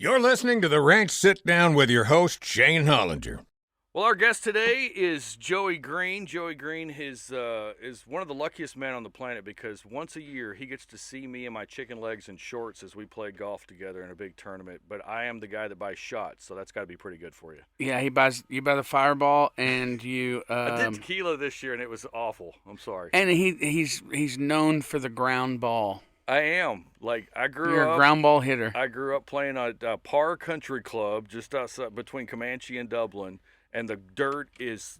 You're listening to The Ranch Sit Down with your host, Shayne Hollinger. Well, our guest today is Joey Green. Joey Green is one of the luckiest men on the planet because once a year he gets to see me in my chicken legs and shorts as we play golf together in a big tournament. But I am the guy that buys shots, so that's got to be pretty good for you. Yeah, you buy the Fireball, and you. I did tequila this year, and it was awful. I'm sorry. And he's known for the ground ball. I am. I grew You're up. a ground ball hitter. I grew up playing at Parr Country Club just outside between Comanche and Dublin. And the dirt there's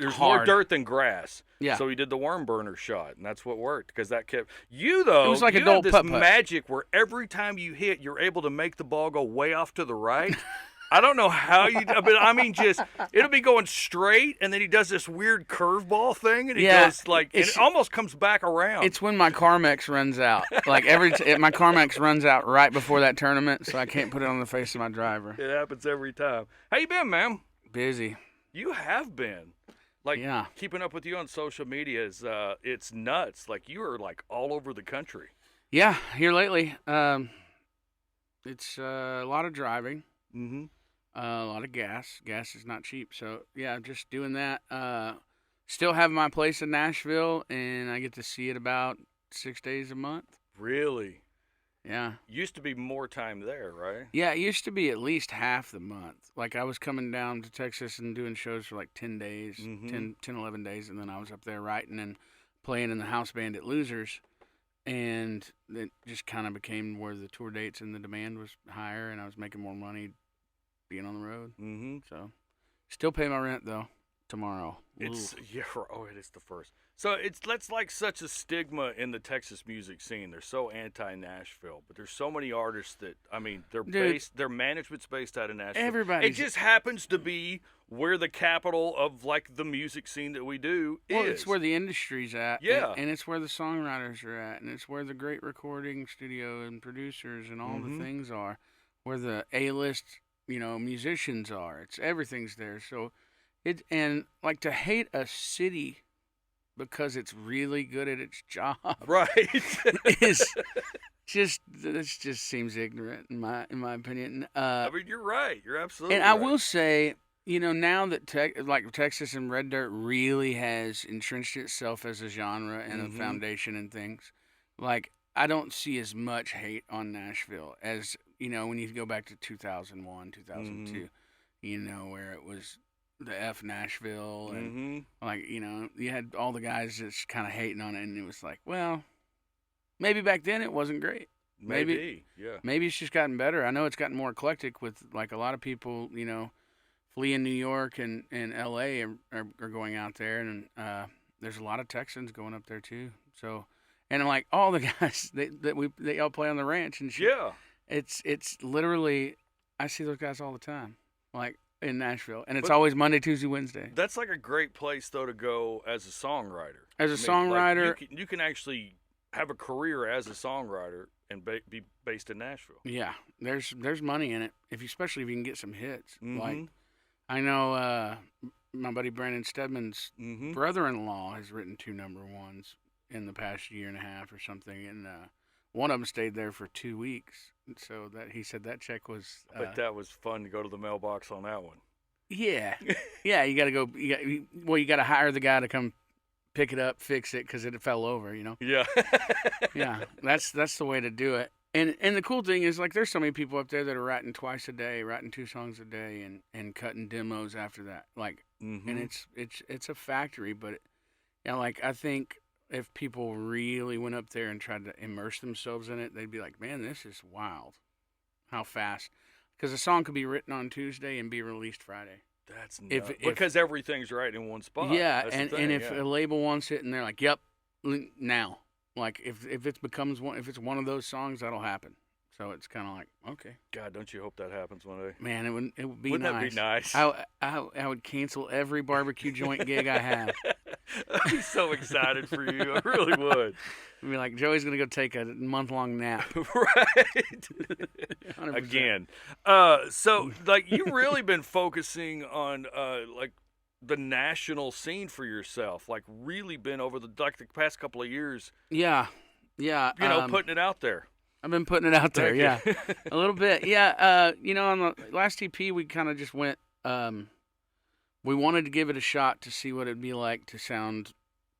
hard. More dirt than grass. Yeah. So he did the worm burner shot, and that's what worked because that kept you though. It was like you adult have this putt-putt. magic where every time you hit, you're able to make the ball go way off to the right. I don't know how you, but I mean, just it'll be going straight, and then he does this weird curveball thing, and he goes and it almost comes back around. It's when my Carmex runs out. My Carmex runs out right before that tournament, so I can't put it on the face of my driver. It happens every time. How you been, man? Busy. You have been. Keeping up with you on social media is it's nuts. You are all over the country. Yeah, here lately. It's a lot of driving. Mm-hmm. A lot of gas. Gas is not cheap, so yeah, just doing that. Still have my place in Nashville, and I get to see it about 6 days a month. Really? Yeah. Used to be more time there, right? Yeah, it used to be at least half the month. I was coming down to Texas and doing shows for 10 days, Mm-hmm. 10, 11 days, and then I was up there writing and playing in the house band at Losers. And it just kind of became where the tour dates and the demand was higher, and I was making more money being on the road. Mm-hmm. So, still pay my rent, though, tomorrow. It's it is the first. So that's such a stigma in the Texas music scene. They're so anti-Nashville, but there's so many artists that their management's based out of Nashville. It just happens to be where the capital of the music scene that we do is. Well, it's where the industry's at. Yeah. And it's where the songwriters are at, and it's where the great recording studio and producers and all the things are, where the A-list, musicians are. Everything's there. So to hate a city because it's really good at its job, right? just seems ignorant in my opinion. I mean, you're right. You're absolutely. And right. I will say, now that Texas and Red Dirt really has entrenched itself as a genre and a foundation and things, I don't see as much hate on Nashville as when you go back to 2001, 2002, where it was the F Nashville and you had all the guys just kind of hating on it, and it was maybe back then it wasn't great. Maybe it's just gotten better. I know it's gotten more eclectic with a lot of people fleeing New York and L.A. are going out there, and there's a lot of Texans going up there too. So, and all the guys they all play on the ranch and shit. Yeah, it's literally, I see those guys all the time, in Nashville, and it's always Monday, Tuesday, Wednesday. That's a great place though to go as a songwriter. Songwriter, you can actually have a career as a songwriter and be based in Nashville. Yeah, there's money in it, especially if you can get some hits. Mm-hmm. I know my buddy Brandon Stedman's Mm-hmm. brother-in-law has written 2 number ones in the past year and a half or something, and one of them stayed there for 2 weeks. So that he said that check was. But that was fun to go to the mailbox on that one. Yeah, yeah. You got to go. You got to hire the guy to come pick it up, fix it because it fell over. Yeah. Yeah, that's the way to do it. And the cool thing is there's so many people up there that are writing twice a day, writing 2 songs a day, and cutting demos after that. And it's a factory, but I think if people really went up there and tried to immerse themselves in it, they'd be like, man, this is wild. How fast? Because a song could be written on Tuesday and be released Friday. That's nuts. Because everything's right in one spot. Yeah, That's and if a label wants it and they're like, yep, now. If it's one of those songs, that'll happen. So it's kind of okay. God, don't you hope that happens one day? Man, it would be Wouldn't nice. That be nice? I would cancel every barbecue joint gig I have. I'd be so excited for you. I really would. I'd be like, Joey's going to go take a month-long nap. Right. 100%. Again. So, you've really been focusing on, the national scene for yourself. Really been over the past couple of years. Yeah. Putting it out there. I've been putting it out there. Thank Yeah, you. a little bit. Yeah. On the last EP, we kind of just went. We wanted to give it a shot to see what it'd be like to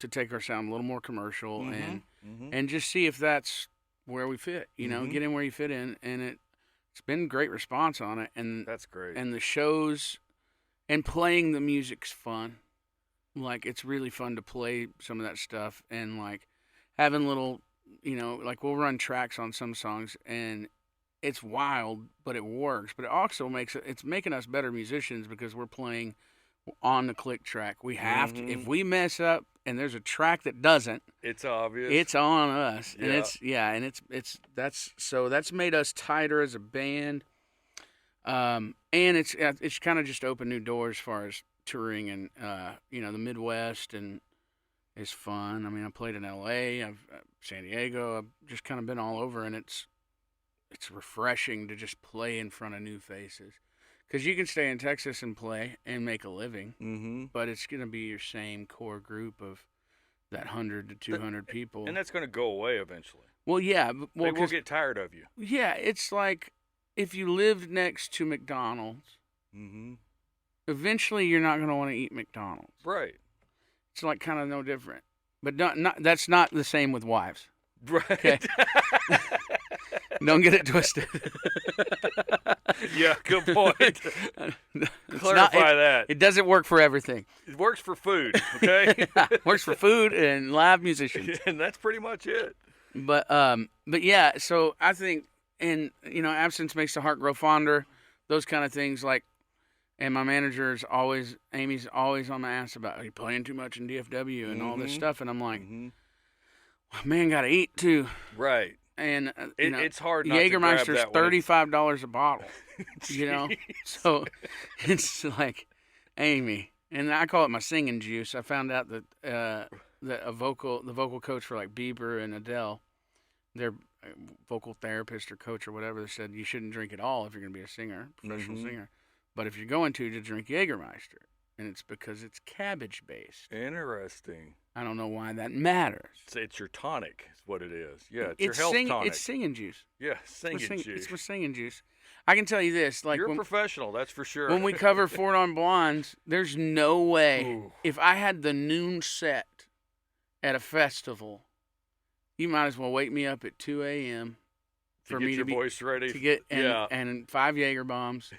take our sound a little more commercial and just see if that's where we fit. Get in where you fit in, and it's been great response on it. And That's great. And the shows and playing the music's fun. Like, it's really fun to play some of that stuff and like having little, like we'll run tracks on some songs and it's wild, but it works. But it also it's making us better musicians because we're playing on the click track. We have to. If we mess up and there's a track that doesn't, it's obvious. It's on us, Yeah. and that's made us tighter as a band. And it's kind of just opened new doors as far as touring and the Midwest and is fun. I mean, I played in L.A., San Diego. I've just kind of been all over, and it's refreshing to just play in front of new faces. Because you can stay in Texas and play and make a living, but it's going to be your same core group of that 100 to 200 people. And that's going to go away eventually. Well, yeah. They will get tired of you. Yeah, it's like if you lived next to McDonald's, eventually you're not going to want to eat McDonald's. Right. It's like kind of no different. But that's not the same with wives. Right. Okay. Don't get it twisted. Yeah, good point. Clarify that. It doesn't work for everything. It works for food, okay? It works for food and live musicians. And that's pretty much it. But yeah, so I think, and absence makes the heart grow fonder, those kind of things, like, and my manager's Amy's always on my ass about, are you playing too much in DFW and all this stuff? And I'm like, man, gotta eat too. Right. And it's hard not to grab Jägermeister's that one. $35 a bottle, So it's like, Amy, and I call it my singing juice. I found out that the vocal coach for like Bieber and Adele, their vocal therapist or coach or whatever, they said you shouldn't drink at all if you're going to be a singer, professional singer. But if you're going to drink Jägermeister, and it's because it's cabbage based. Interesting. I don't know why that matters. It's your tonic, is what it is. Yeah, it's your health tonic. It's singing juice. Yeah, singing juice. It's my singing juice. I can tell you this, like, you're a professional, that's for sure. When we cover Four on Blondes, there's no way if I had the noon set at a festival, you might as well wake me up at 2 a.m. for me to get your voice ready to get and 5 Jaeger bombs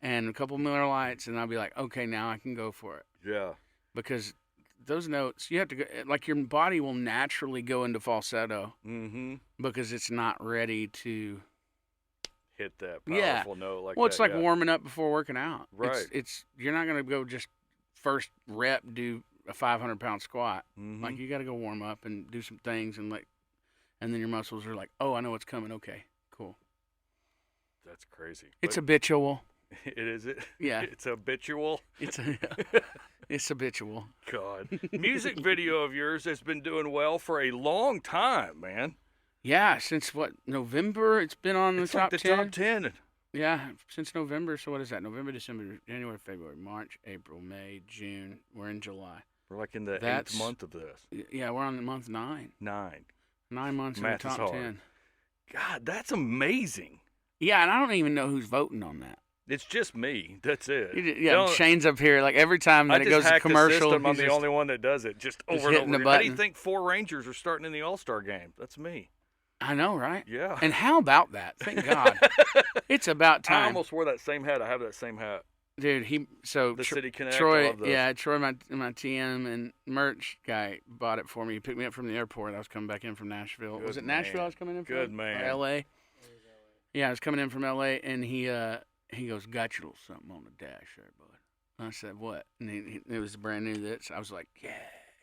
and a couple Miller Lights, and I'll be like, okay, now I can go for it. Yeah, because those notes, you have to go, like, your body will naturally go into falsetto because it's not ready to hit that powerful note like that. Well, it's like warming up before working out. Right. It's you're not going to go just first rep do a 500-pound squat. Like, you got to go warm up and do some things, and then your muscles are like, oh, I know what's coming. Okay, cool. That's crazy. It's habitual. It is it? Yeah. It's habitual? It's habitual. God. Music video of yours has been doing well for a long time, man. Yeah, since November? It's been on the top 10. Top 10. Yeah, since November. So what is that? November, December, January, February, March, April, May, June. We're in July. We're like in the 8th month of this. Yeah, we're on month 9. 9 months Math in the top 10. God, that's amazing. Yeah, and I don't even know who's voting on that. It's just me. That's it. Yeah, Shayne's up here. Like, every time that it goes to commercial, I'm the only one that does it. Just over and over. The button. How do you think 4 Rangers are starting in the All-Star game? That's me. I know, right? Yeah. And how about that? Thank God. It's about time. I almost wore that same hat. I have that same hat. Dude, the City Connect. Troy, my TM and merch guy bought it for me. He picked me up from the airport. I was coming back in from Nashville. Was it Nashville I was coming in from? Good man. Or L.A.? Yeah, I was coming in from L.A., and he goes, got you a little something on the dash there, bud. And I said, what? And it was brand new. I was like, yeah.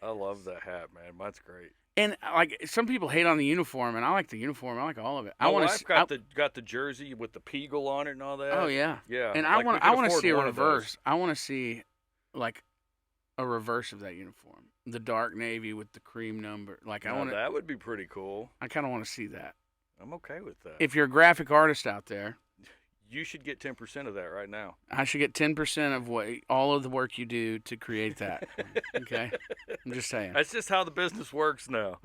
I love that hat, man. That's great. And, like, some people hate on the uniform, and I like the uniform. I like all of it. My wife got the jersey with the Peagle on it and all that. Oh yeah, yeah. And I want to see a reverse. I want to see, like, a reverse of that uniform, the dark navy with the cream number. Like, that would be pretty cool. I kind of want to see that. I'm okay with that. If you're a graphic artist out there, you should get 10% of that right now. I should get 10% of all of the work you do to create that. Okay, I'm just saying. That's just how the business works now.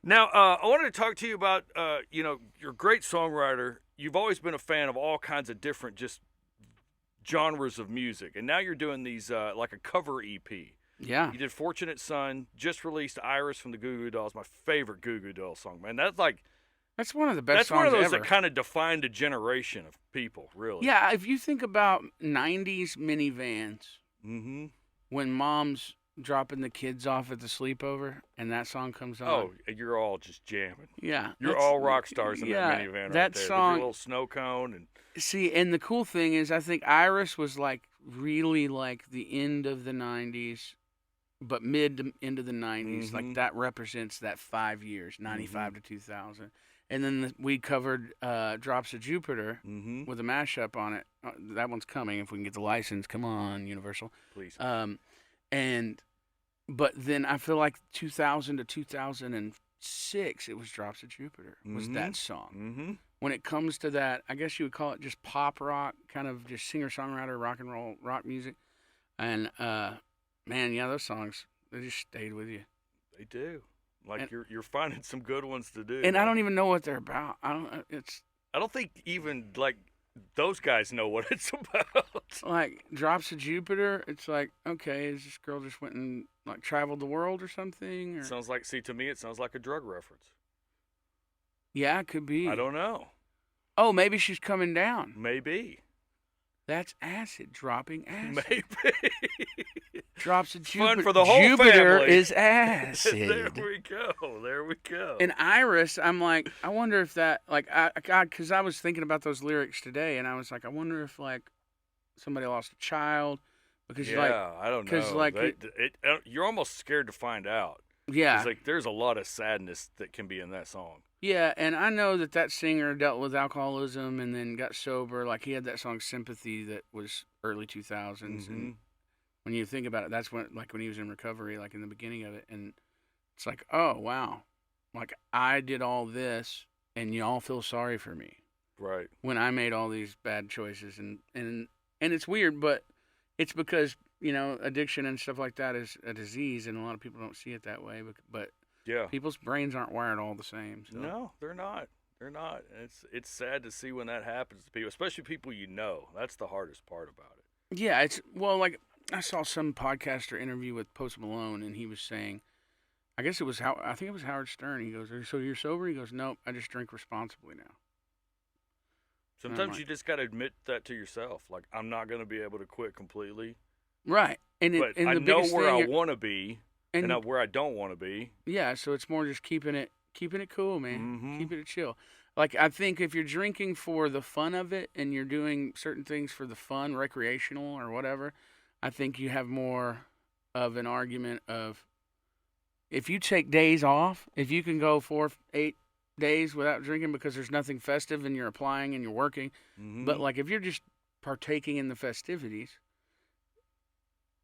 Now, I wanted to talk to you about, you're a great songwriter. You've always been a fan of all kinds of different just genres of music, and now you're doing these like a cover EP. Yeah. You did "Fortunate Son," just released "Iris" from the Goo Goo Dolls, my favorite Goo Goo Dolls song, man. That's one of the best That's songs one of those ever. that kind of defined a generation of people, really. Yeah, if you think about 90s minivans, Mm-hmm. when mom's dropping the kids off at the sleepover and that song comes on. Oh, you're all just jamming. Yeah. You're all rock stars in that minivan right that there. song, With your little snow cone. And see, and the cool thing is I think Iris was like really like the end of the 90s, but mid to end of the 90s. Mhm. Like that represents that 5 years, 95 to 2000. And then we covered Drops of Jupiter mm-hmm. with a mashup on it. That one's coming if we can get the license. Come on, Universal. Please. But then I feel like 2000 to 2006, it was Drops of Jupiter, was that song. Mm-hmm. When it comes to that, I guess you would call it just pop rock, kind of just singer-songwriter, rock and roll, rock music. And, man, yeah, those songs, they just stayed with you. They do. Like, you're finding some good ones to do. And I don't even know what they're about. I don't think even, like, those guys know what it's about. Like, Drops of Jupiter, it's like, okay, is this girl just went and, like, traveled the world or something? Or... To me, it sounds like a drug reference. Yeah, it could be. I don't know. Oh, maybe she's coming down. Maybe. That's acid, dropping acid. Maybe. Drops of Jupiter. Fun for the whole Jupiter family. is acid. There we go. And Iris, I'm like, I wonder if that, like, because I was thinking about those lyrics today, and I was like, I wonder if, like, somebody lost a child. Because yeah, like, I don't know. Because, like, you're almost scared to find out. Yeah. It's like there's a lot of sadness that can be in that song. Yeah, and I know that singer dealt with alcoholism and then got sober. Like, he had that song "Sympathy" that was early 2000s, and when you think about it, that's when he was in recovery, like in the beginning of it, and it's like, oh wow, like I did all this, and y'all feel sorry for me, right? When I made all these bad choices, and it's weird, but it's because addiction and stuff like that is a disease, and a lot of people don't see it that way, but. Yeah, people's brains aren't wired all the same. So. No, they're not. They're not. It's sad to see when that happens to people, especially people you know. That's the hardest part about it. Yeah, like I saw some podcaster interview with Post Malone, and he was saying, I think it was Howard Stern. He goes, "So you're sober?" He goes, "Nope, I just drink responsibly now." Sometimes you just got to admit that to yourself. Like, I'm not going to be able to quit completely. Right, but I know where I want to be. And where I don't want to be. Yeah, so it's more just keeping it cool, man. Keeping it chill. Like, I think if you're drinking for the fun of it and you're doing certain things for the fun, recreational or whatever, I think you have more of an argument of if you take days off, if you can go 4-8 days without drinking because there's nothing festive and you're applying and you're working, but like if you're just partaking in the festivities,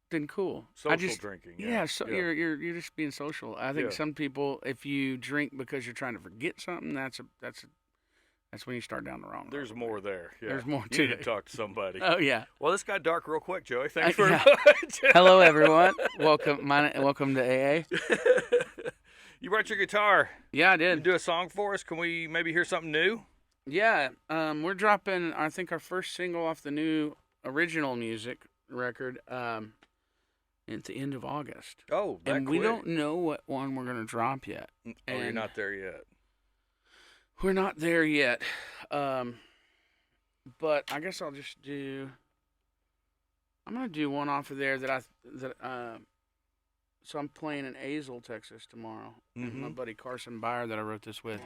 then cool. Social drinking. Yeah, you're just being social. I think some people, if you drink because you're trying to forget something, that's when you start down the wrong road. There's more there. Yeah. There's more to it. You need to talk to somebody. Oh yeah. Well, this got dark real quick, Joey. Thanks very much. Hello, everyone. Welcome to AA. You brought your guitar. Yeah, I did. You do a song for us? Can we maybe hear something new? Yeah. We're dropping, I think, our first single off the new original music record. At the end of August. Oh, that and quick. We don't know what one we're going to drop yet. Oh, you're not there yet. We're not there yet. But I guess I'll just do. I'm going to do one off of there so I'm playing in Azle, Texas tomorrow. And my buddy Carson Byer that I wrote this with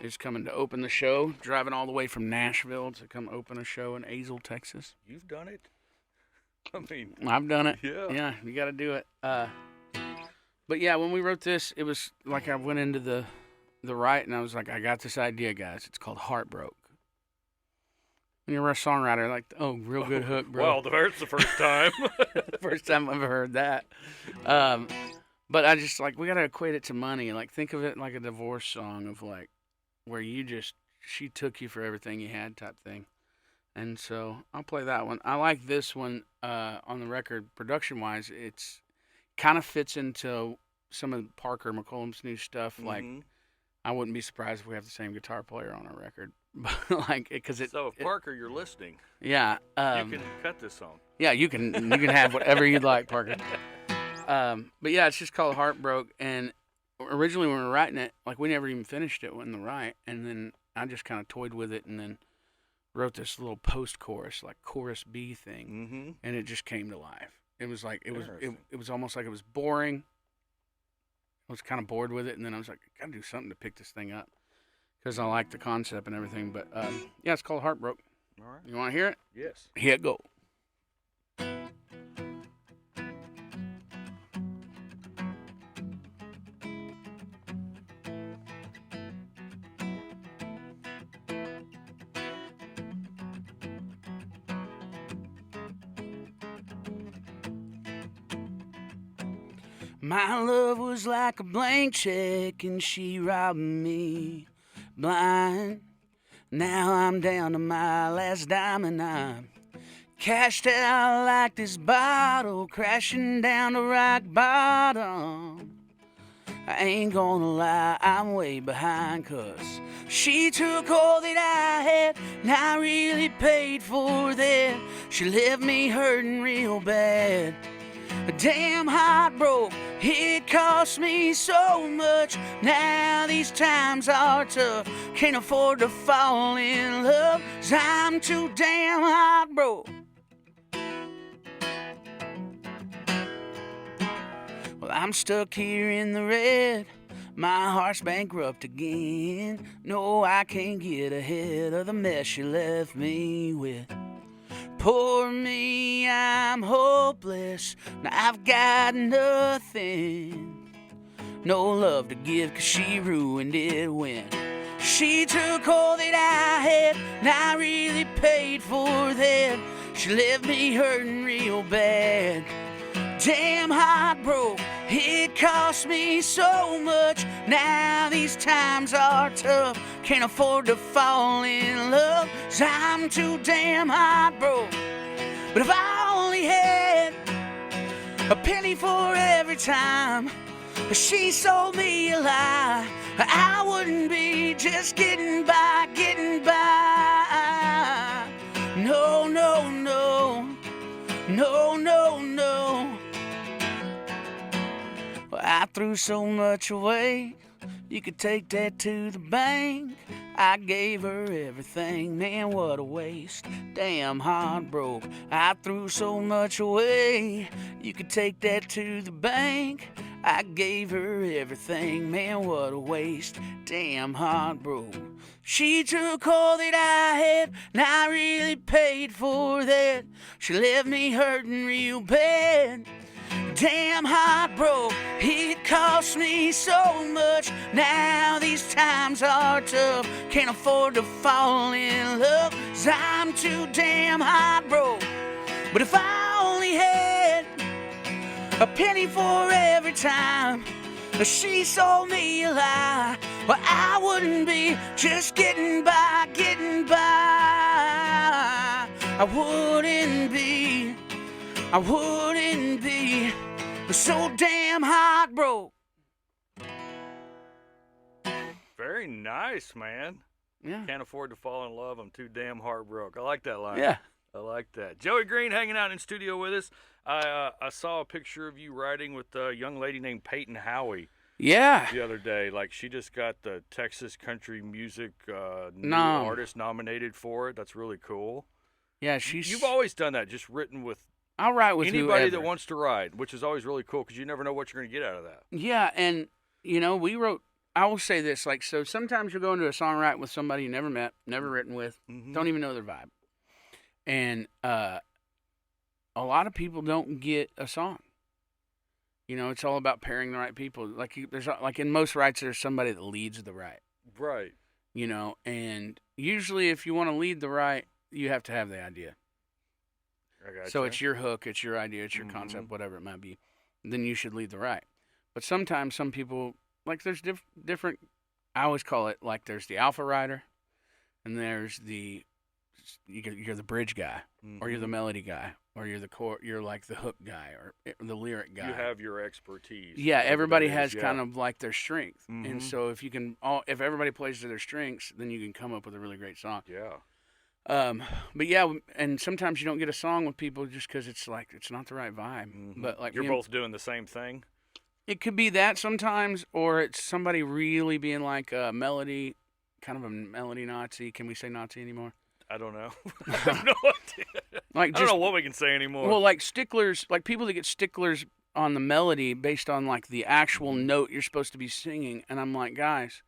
is coming to open the show, driving all the way from Nashville to come open a show in Azle, Texas. You've done it? I mean, I've done it. Yeah. Yeah, you got to do it. But yeah, when we wrote this, it was like I went into the write and I was like, I got this idea, guys. It's called Heartbroke. When you're a songwriter, like, oh, real good hook, bro. Well, that's the first time. First time I've ever heard that. But I just like, we got to equate it to money. Like, think of it like a divorce song of like, where she took you for everything you had type thing. And so I'll play that one. I like this one on the record production-wise. It's kind of fits into some of Parker McCollum's new stuff. Like, I wouldn't be surprised if we have the same guitar player on our record. But like, because So if Parker, you're listening, yeah, you can cut this song. yeah, you can have whatever you'd like, Parker. But yeah, it's just called Heartbroke. And originally when we were writing it, like we never even finished it in the write, and then I just kind of toyed with it, and then wrote this little post-chorus, like chorus B thing, and it just came to life. It was like it was almost like it was boring. I was kind of bored with it, and then I was like, I gotta do something to pick this thing up because I like the concept and everything. But yeah, it's called Heartbroke. All right. You want to hear it? Yes. Here it go. My love was like a blank check and she robbed me blind. Now I'm down to my last dime and I'm cashed out like this bottle, crashing down to rock bottom. I ain't gonna lie, I'm way behind, 'cause she took all that I had and I really paid for that. She left me hurting real bad. A damn heartbroke, it cost me so much. Now these times are tough, can't afford to fall in love, 'cause I'm too damn heartbroke. Well, I'm stuck here in the red, my heart's bankrupt again. No, I can't get ahead of the mess you left me with. Poor me, I'm hopeless. Now I've got nothing. No love to give, 'cause she ruined it when she took all that I had and I really paid for that. She left me hurting real bad. Damn heartbroke, it cost me so much. Now these times are tough, can't afford to fall in love, 'cause I'm too damn heartbroke. But if I only had a penny for every time she sold me a lie, I wouldn't be just getting by, getting by. No, no, no, no, no, no. I threw so much away, you could take that to the bank. I gave her everything, man, what a waste. Damn heartbroke, I threw so much away, you could take that to the bank. I gave her everything, man, what a waste. Damn heartbroke. She took all that I had, and I really paid for that. She left me hurting real bad. Damn heartbroke, it cost me so much. Now these times are tough, can't afford to fall in love, 'cause I'm too damn heartbroke. But if I only had a penny for every time she sold me a lie, well, I wouldn't be just getting by, getting by. I wouldn't be so damn heartbroken. Very nice, man. Yeah. Can't afford to fall in love, I'm too damn heartbroken. I like that line. Yeah. I like that. Joey Green hanging out in studio with us. I saw a picture of you riding with a young lady named Peyton Howie. Yeah. The other day, like she just got the Texas Country Music new No. artist nominated for it. That's really cool. Yeah, she's. You've always done that, just written with I'll write with anybody whoever. that wants to ride, which is always really cool because you never know what you're going to get out of that. Yeah, and you know, we wrote. I will say this, like, so sometimes you'll go into a songwriting with somebody you never met, never written with, don't even know their vibe, and a lot of people don't get a song. You know, it's all about pairing the right people. Like there's like in most writes, there's somebody that leads the write. Right. You know, and usually if you want to lead the write, you have to have the idea. I gotcha. So it's your hook, it's your idea, it's your concept, whatever it might be. Then you should lead the write. But sometimes some people, like there's different, I always call it like there's the alpha writer and there's the you're the bridge guy, or you're the melody guy, or you're like the hook guy, or the lyric guy. You have your expertise. Yeah, everybody has kind of like their strength, Mm-hmm. and so if everybody plays to their strengths, then you can come up with a really great song. Yeah. But yeah, and sometimes you don't get a song with people just because it's not the right vibe. Mm-hmm. But like you're both doing the same thing. It could be that sometimes, or it's somebody really being like a melody, kind of a melody Nazi. Can we say Nazi anymore? I don't know. I have no idea. I don't know what we can say anymore. Well, like sticklers, like people that get sticklers on the melody based on like the actual note you're supposed to be singing. And I'm like, guys,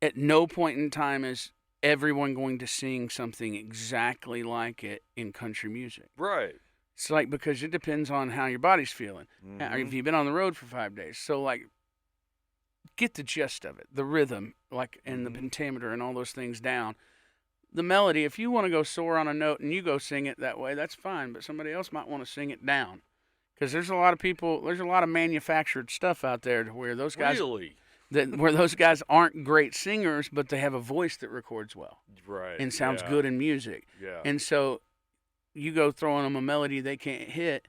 at no point in time is everyone going to sing something exactly like it in country music. Right. It's like, because it depends on how your body's feeling. Mm-hmm. Have you been on the road for 5 days? So, like, get the gist of it, the rhythm, like, and the pentameter and all those things down. The melody, if you want to go soar on a note and you go sing it that way, that's fine. But somebody else might want to sing it down. Because there's a lot of people, there's a lot of manufactured stuff out there to where those guys... Really? Where those guys aren't great singers, but they have a voice that records well. Right. And sounds good in music. Yeah. And so... you go throwing them a melody they can't hit,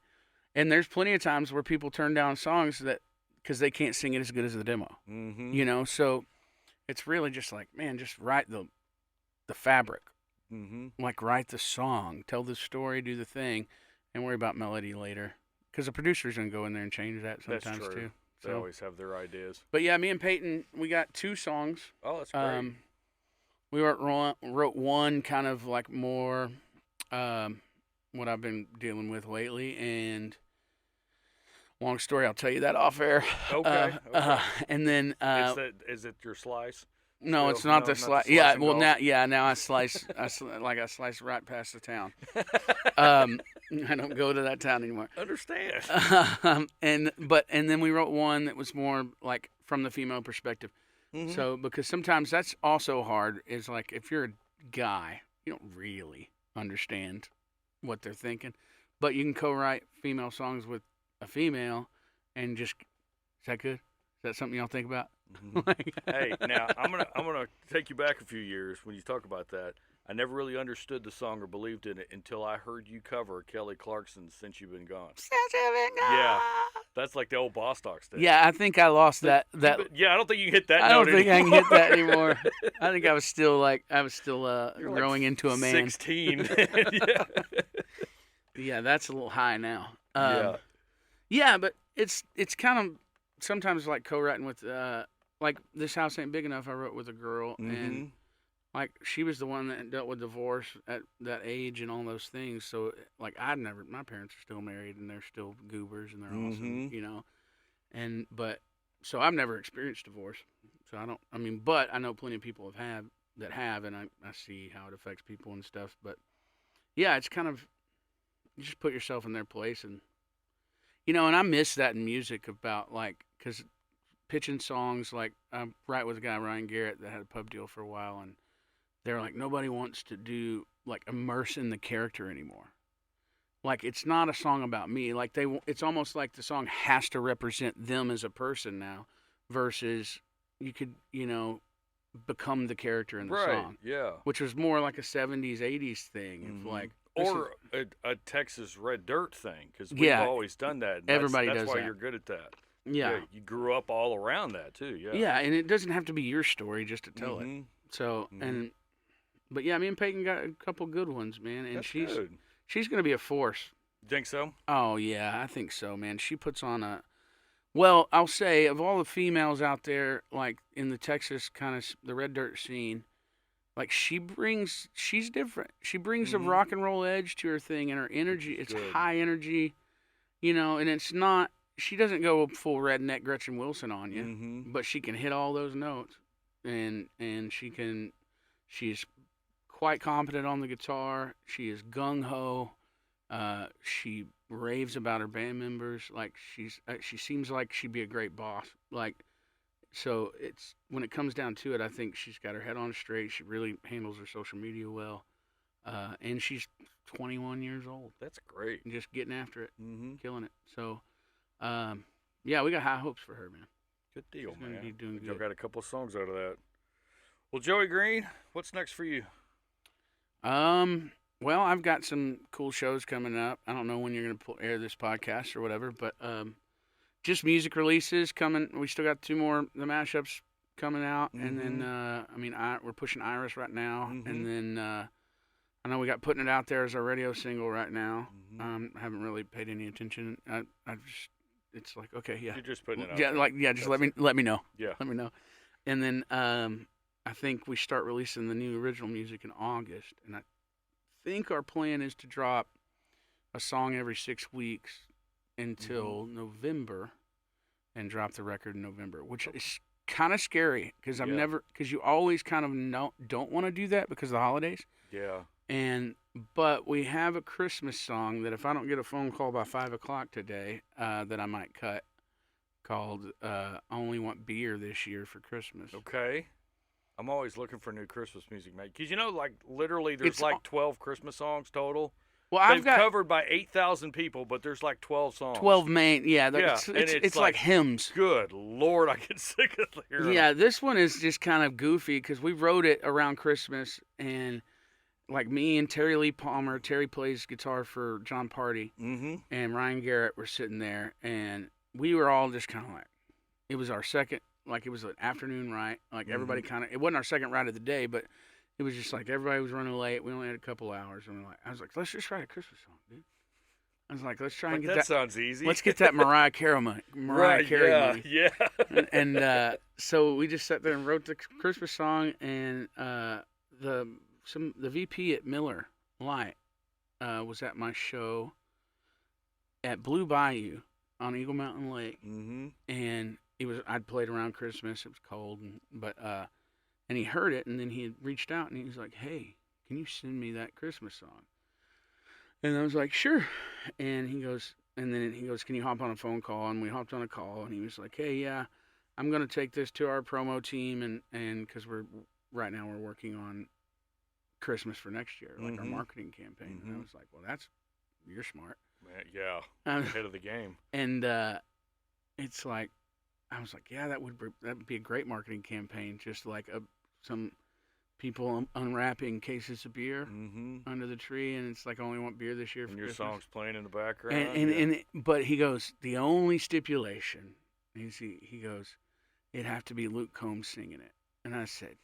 and there's plenty of times where people turn down songs because they can't sing it as good as the demo. Mm-hmm. You know, so it's really just like, man, just write the fabric, like write the song, tell the story, do the thing, and worry about melody later. Because the producer's gonna go in there and change that sometimes. That's true. Too. They always have their ideas. But yeah, me and Peyton, we got 2 songs. Oh, that's great. We wrote one kind of like more. What I've been dealing with lately, and long story, I'll tell you that off air. Okay. And then is it your slice? No, it's not the slice. Yeah, well now I slice. I slice right past the town. I don't go to that town anymore. Understand. And then we wrote one that was more like from the female perspective. Mm-hmm. So because sometimes that's also hard. Is like if you're a guy, you don't really understand what they're thinking, but you can co-write female songs with a female, and just is that good? Is that something y'all think about? Mm-hmm. Hey, now I'm gonna take you back a few years when you talk about that. I never really understood the song or believed in it until I heard you cover Kelly Clarkson's "Since You've Been Gone." Since You've Been Gone. Yeah, that's like the old Boss Talk stuff. Yeah, I think I lost that. Yeah, I don't think you can hit that. I don't think I can hit that anymore. I think I was still growing into a man. 16. Yeah. Yeah, that's a little high now. Yeah, but it's kind of sometimes like co-writing with like This House Ain't Big Enough. I wrote with a girl, and like she was the one that dealt with divorce at that age and all those things. So like my parents are still married and they're still goobers and they're awesome, you know. So I've never experienced divorce. So but I know plenty of people that have, and I see how it affects people and stuff. But yeah, it's kind of, you just put yourself in their place, and you know, and I miss that in music about like, because pitching songs, like I write with a guy, Ryan Garrett, that had a pub deal for a while, and they're like, nobody wants to do like immerse in the character anymore. Like it's not a song about me. Like it's almost like the song has to represent them as a person now, versus you could, you know, become the character in the song. Yeah. Which was more like a 70s, 80s thing. Like, or a Texas red dirt thing, because we've always done that. Everybody does that. That's why you're good at that. Yeah. You grew up all around that too. Yeah. Yeah, and it doesn't have to be your story just to tell it. So but yeah, me and Peyton got a couple good ones, man, and she's gonna be a force. You think so? Oh yeah, I think so, man. She puts on well, I'll say, of all the females out there, like in the Texas kind of the red dirt scene, like she's different. She brings a rock and roll edge to her thing, and her energy, it's high energy, you know, and it's not, she doesn't go full redneck Gretchen Wilson on you, but she can hit all those notes, and she's quite competent on the guitar. She is gung-ho. She raves about her band members. Like she seems like she'd be a great boss. Like, so it's, when it comes down to it, I think she's got her head on straight. She really handles her social media well. And she's 21 years old. That's great. And just getting after it, killing it. So, yeah, we got high hopes for her, man. Good deal, She's gonna be doing Y'all good. got a couple songs out of that. Well, Joey Green, what's next for you? Well, I've got some cool shows coming up. I don't know when you're going to air this podcast or whatever, but just music releases coming. We still got 2 more the mashups coming out, and then we're pushing Iris right now, and then I know we got Putting It Out There as our radio single right now. I haven't really paid any attention. I just it's like okay, yeah, you're just putting it out. Yeah, like yeah, just let me know. Yeah, let me know, and then I think we start releasing the new original music in August, and I think our plan is to drop a song every 6 weeks until November, and drop the record in November, which is kind of scary because because you always kind of don't want to do that because of the holidays. Yeah. But we have a Christmas song that if I don't get a phone call by 5 o'clock today, that I might cut, called "I Only Want Beer This Year for Christmas." Okay. I'm always looking for new Christmas music, mate. Because, like, literally there's like 12 Christmas songs total. Well, I've got covered by 8,000 people, but there's like 12 songs. 12 main, yeah. It's like hymns. Good Lord, I get sick of hearing. Yeah, this one is just kind of goofy because we wrote it around Christmas, and like me and Terry Lee Palmer, Terry plays guitar for John Party, and Ryan Garrett were sitting there, and we were all just kind of like, it was our second. Like, it was an afternoon ride. Like, everybody kind of, it wasn't our second ride of the day, but it was just like everybody was running late. We only had a couple hours. And I was like, let's just write a Christmas song, dude. I was like, let's try and get that. That sounds easy. Let's get that Mariah Carey money. Yeah. And so we just sat there and wrote the Christmas song. And the VP at Miller Lite was at my show at Blue Bayou on Eagle Mountain Lake. And I'd played around Christmas. It was cold, and he heard it, and then he had reached out, and he was like, "Hey, can you send me that Christmas song?" And I was like, "Sure." And he goes, "Can you hop on a phone call?" And we hopped on a call, and he was like, "Hey, yeah, I'm gonna take this to our promo team, and because right now we're working on Christmas for next year, like our marketing campaign." And I was like, "Well, you're smart." Man, yeah, ahead of the game. And it's like, I was like, yeah, that would be a great marketing campaign. Just like some people unwrapping cases of beer under the tree, and it's like, I only want beer this year for Christmas. Christmas. Your song's playing in the background. But he goes, the only stipulation, he goes, it'd have to be Luke Combs singing it. And I said,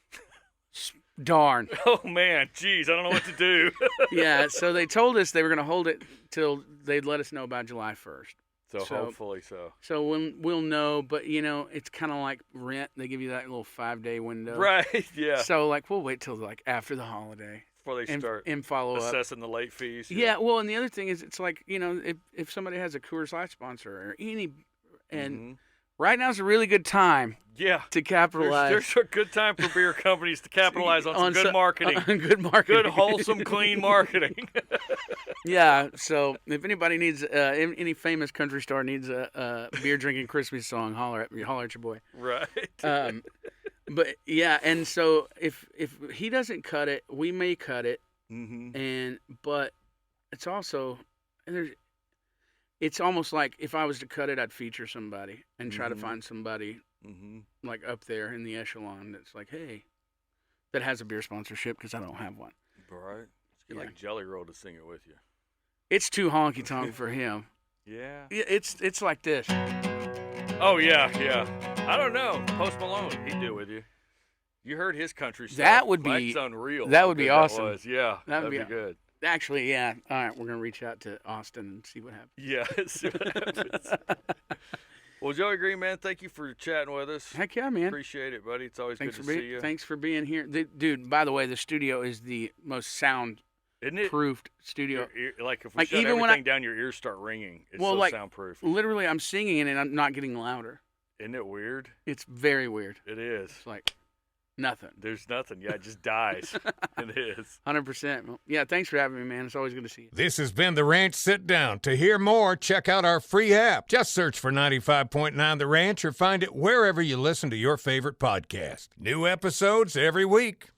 darn. Oh man, geez, I don't know what to do. Yeah, so they told us they were going to hold it till they'd let us know by July 1st. So hopefully so. So we'll know, but it's kind of like rent. They give you that little 5-day window. Right, yeah. So we'll wait till after the holiday. Before they start and follow assessing the late fees. Yeah, well, and the other thing is it's like, if somebody has a Coors Light sponsor or right now's a really good time to capitalize. There's a good time for beer companies to capitalize on some good marketing. Good marketing. Good, wholesome, clean marketing. Yeah, so if anybody needs, any famous country star needs a beer drinking Christmas song, holler at your boy. Right. But yeah, and so if he doesn't cut it, we may cut it. But it's also, it's almost like if I was to cut it, I'd feature somebody and try to find somebody like up there in the echelon that's like, hey, that has a beer sponsorship, because I don't have one. Right. Let's get like Jelly Roll to sing it with you. It's too honky tonk for him. Yeah. It's like this. Oh yeah. I don't know. Post Malone, he'd do it with you. You heard his country stuff. That would be unreal. That would be awesome. That was. Yeah, that'd be good. Actually, yeah. All right, we're gonna reach out to Austin and see what happens. Yeah, see what happens. Well, Joey Green, man, thank you for chatting with us. Heck yeah, man. Appreciate it, buddy. It's always good to see you. Thanks for being here, dude. By the way, the studio is the most sound-proofed studio. Like if we shut everything down, your ears start ringing. It's so soundproof. Literally, I'm singing and I'm not getting louder. Isn't it weird? It's very weird. It is. It's like nothing. There's nothing. Yeah, it just dies. It is. 100%. Well, yeah, thanks for having me, man. It's always good to see you. This has been The Ranch Sit Down. To hear more, check out our free app. Just search for 95.9 The Ranch or find it wherever you listen to your favorite podcast. New episodes every week.